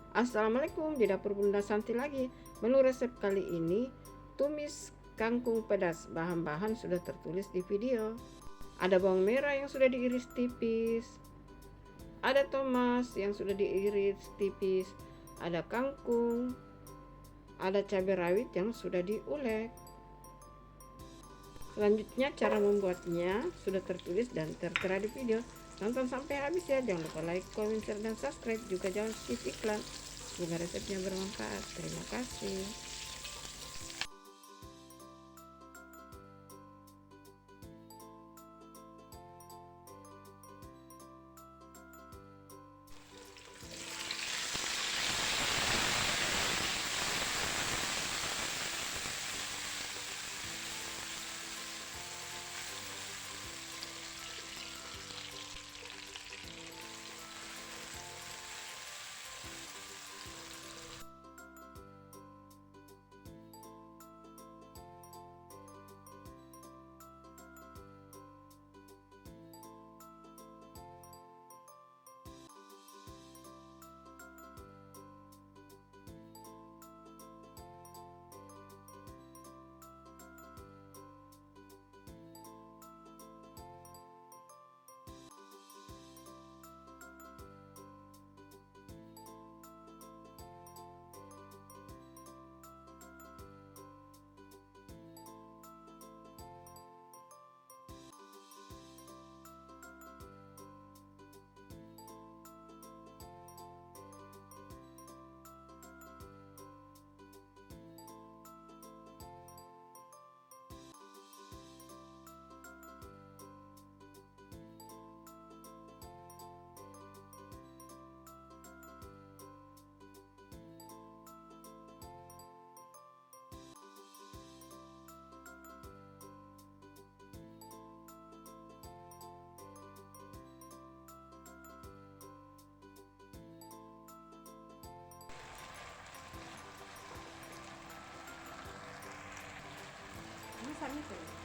Assalamualaikum, di dapur Bunda Santi lagi. Menu resep kali ini tumis kangkung pedas. Bahan-bahan sudah tertulis di video. Ada bawang merah yang sudah diiris tipis, ada tomat yang sudah diiris tipis, ada kangkung, ada cabai rawit yang sudah diulek. Selanjutnya cara membuatnya sudah tertulis dan tertera di video. Tonton sampai habis ya, jangan lupa like, comment, share, dan subscribe. Juga jangan skip iklan. Semoga resepnya bermanfaat. Terima kasih. Masak itu.